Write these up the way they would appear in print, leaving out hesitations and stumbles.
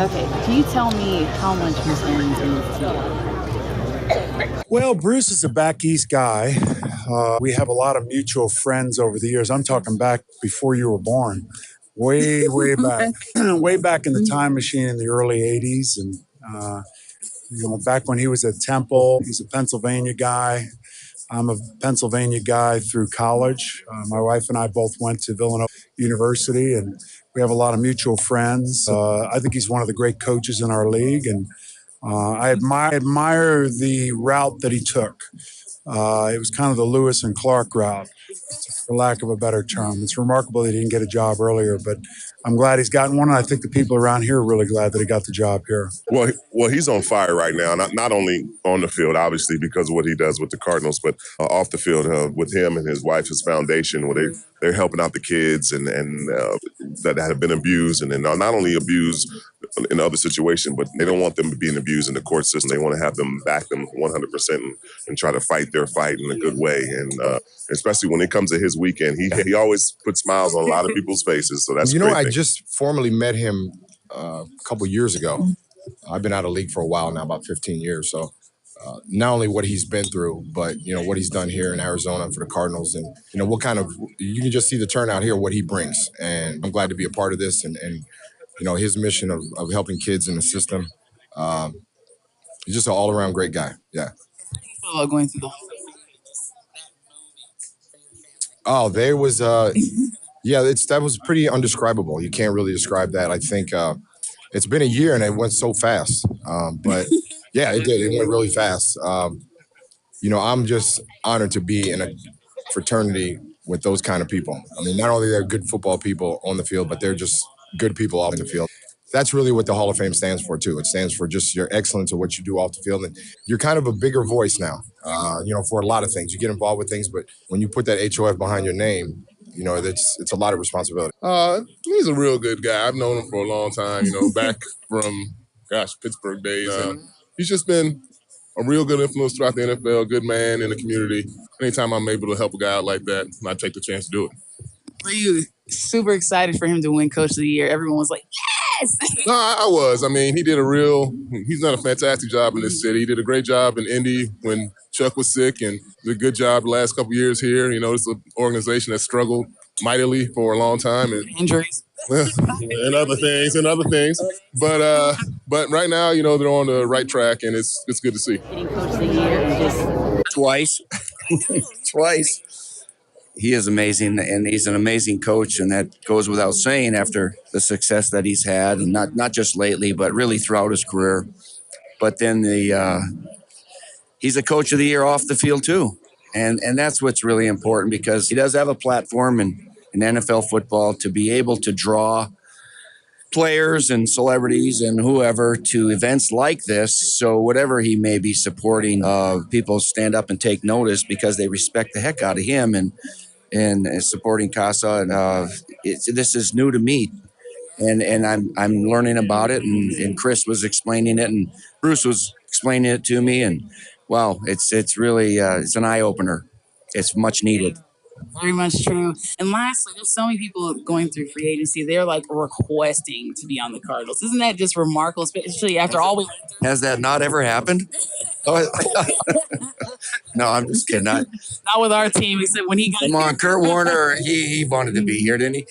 Okay, can you tell me how much Bruce Arians means to you? Well, Bruce is a back east guy. We have a lot of mutual friends over the years. I'm talking back before you were born, way back, way back in the time machine in the early '80s, and back when he was at Temple. He's a Pennsylvania guy. I'm a Pennsylvania guy through college. My wife and I both went to Villanova University, and we have a lot of mutual friends. I think he's one of the great coaches in our league, and I admire the route that he took. It was kind of the Lewis and Clark route, for lack of a better term. It's remarkable that he didn't get a job earlier, but I'm glad he's gotten one. And I think the people around here are really glad that he got the job here. Well, he's on fire right now. Not only on the field, obviously, because of what he does with the Cardinals, but off the field with him and his wife, his foundation, where they're helping out the kids and that have been abused, and then not only abused in other situations, but they don't want them being abused in the court system. They want to have them back them 100% and try to fight their fight in a good way. And especially when it comes to his weekend, he always puts smiles on a lot of people's faces. So that's I just formally met him a couple years ago. I've been out of league for a while now, about 15 years. So not only what he's been through, but, what he's done here in Arizona for the Cardinals, and, what kind of, you can just see the turnout here, what he brings. And I'm glad to be a part of this and his mission of helping kids in the system. He's just an all-around great guy. Yeah. Going through the whole Oh, there was, that was pretty undescribable. You can't really describe that. I think it's been a year and it went so fast. But yeah, it did. It went really fast. I'm just honored to be in a fraternity with those kind of people. I mean, not only they're good football people on the field, but they're just good people off the field. That's really what the Hall of Fame stands for, too. It stands for just your excellence of what you do off the field. And you're kind of a bigger voice now, for a lot of things. You get involved with things, but when you put that HOF behind your name, it's a lot of responsibility. He's a real good guy. I've known him for a long time, back from, Pittsburgh days. And he's just been a real good influence throughout the NFL, good man in the community. Anytime I'm able to help a guy out like that, I take the chance to do it. Were you super excited for him to win Coach of the Year? Everyone was like, yes! No, I was. I mean, he's done a fantastic job in this city. He did a great job in Indy when Chuck was sick, and did a good job the last couple of years here. It's an organization that struggled mightily for a long time. And injuries. and other things. But right now, they're on the right track, and it's good to see. Getting Coach of the Year twice. He is amazing, and he's an amazing coach, and that goes without saying after the success that he's had, and not just lately, but really throughout his career. But then he's a Coach of the Year off the field too, and that's what's really important, because he does have a platform in NFL football to be able to draw players and celebrities and whoever to events like this. So whatever he may be supporting, people stand up and take notice because they respect the heck out of him and supporting CASA. And this is new to me, and I'm learning about it. And Chris was explaining it, and Bruce was explaining it to me. And wow, it's really it's an eye opener. It's much needed. Very much true. And lastly, there's so many people going through free agency. They're like requesting to be on the Cardinals. Isn't that just remarkable, especially after all we went through? Has that not ever happened? No, I'm just kidding. Not with our team. Except when he got come on, Kurt Warner. He wanted to be here, didn't he?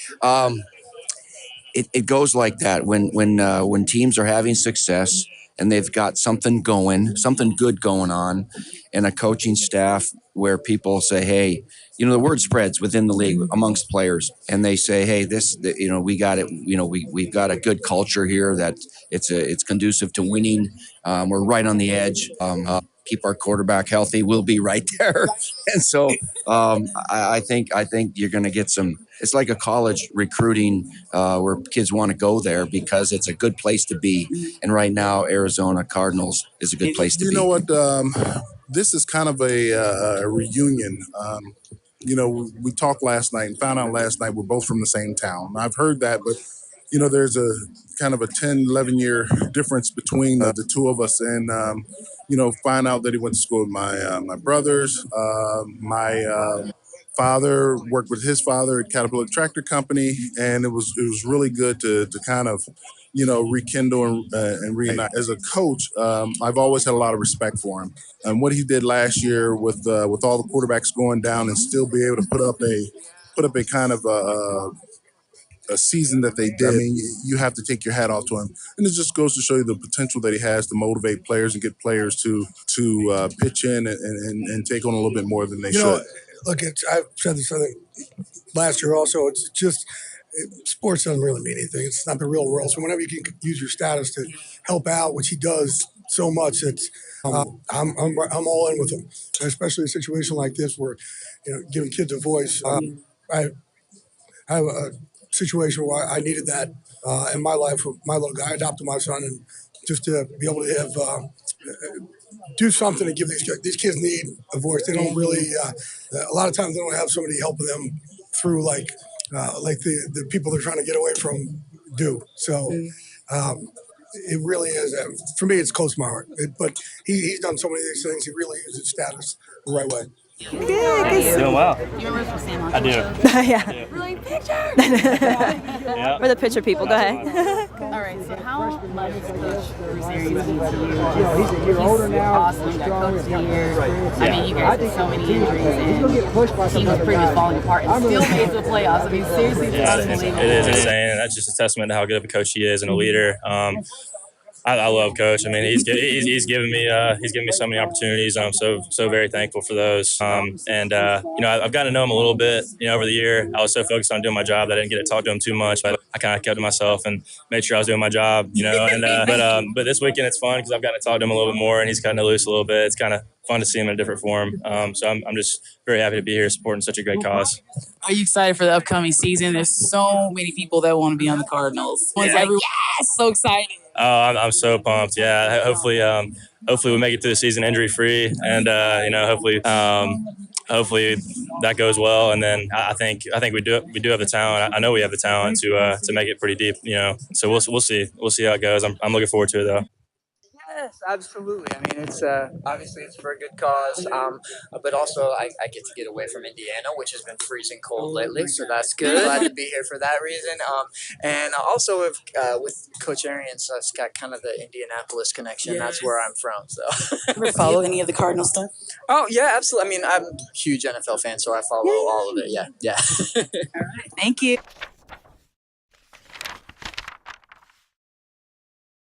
It goes like that when teams are having success and they've got something good going on, and a coaching staff where people say, hey, the word spreads within the league amongst players, and they say, hey, we got it. We've got a good culture here that it's conducive to winning. We're right on the edge. Keep our quarterback healthy. We'll be right there. And so I think you're going to get some. It's like a college recruiting where kids want to go there because it's a good place to be. And right now, Arizona Cardinals is a good place to be. You know what? This is kind of a reunion. We talked last night and found out last night we're both from the same town. I've heard that, but, there's a kind of a 10, 11-year difference between the two of us. And, find out that he went to school with my brothers. My father, worked with his father at Caterpillar Tractor Company, and it was really good to kind of rekindle and reunite. As a coach, I've always had a lot of respect for him, and what he did last year with all the quarterbacks going down and still be able to put up a kind of a season that they did. I mean, you have to take your hat off to him, and it just goes to show you the potential that he has to motivate players and get players to pitch in and take on a little bit more than they should. Look, I've said this last year also. It's just sports doesn't really mean anything. It's not the real world. So whenever you can use your status to help out, which he does so much, I'm all in with him, and especially a situation like this where giving kids a voice. I have a situation where I needed that in my life with my little guy. I adopted my son, and just to be able to have do something to give these kids need a voice. They don't really a lot of times they don't have somebody helping them through like the people they're trying to get away from do. So it really is for me. It's close to my heart. But he's done so many of these things. He really uses status the right way. Good. Doing well. You remember from Sam? I do. Yeah. Really, picture. Yeah. We're the picture people. Go ahead. All right. So how much does Coach Bruce Arians mean to you? He's a year older now. Awesome. You got Coach of the Year. I mean, you guys had so many injuries, and team was pretty much falling apart, and still made the playoffs. I mean, seriously, it's unbelievable. It is insane. That's just a testament to how good of a coach he is and a leader. I love Coach. I mean, he's given me so many opportunities, and I'm so very thankful for those. I've gotten to know him a little bit, over the year. I was so focused on doing my job that I didn't get to talk to him too much. But I kind of kept to myself and made sure I was doing my job, But this weekend it's fun because I've gotten to talk to him a little bit more, and he's cutting it loose a little bit. It's kind of fun to see him in a different form. So I'm just very happy to be here supporting such a great cause. Are you excited for the upcoming season? There's so many people that want to be on the Cardinals. Yes, so excited. Oh, I'm so pumped. Yeah, hopefully we make it through the season injury free, and hopefully that goes well. And then I think we do have the talent. I know we have the talent to make it pretty deep. So we'll see how it goes. I'm looking forward to it though. Yes, absolutely. I mean, it's obviously it's for a good cause, but also I get to get away from Indiana, which has been freezing cold lately, so that's good. Glad to be here for that reason. And also with Coach Arians, it's got kind of the Indianapolis connection. Yes. That's where I'm from. So, ever follow any of the Cardinal stuff? Oh yeah, absolutely. I mean, I'm a huge NFL fan, so I follow all of it. Yeah. All right, thank you.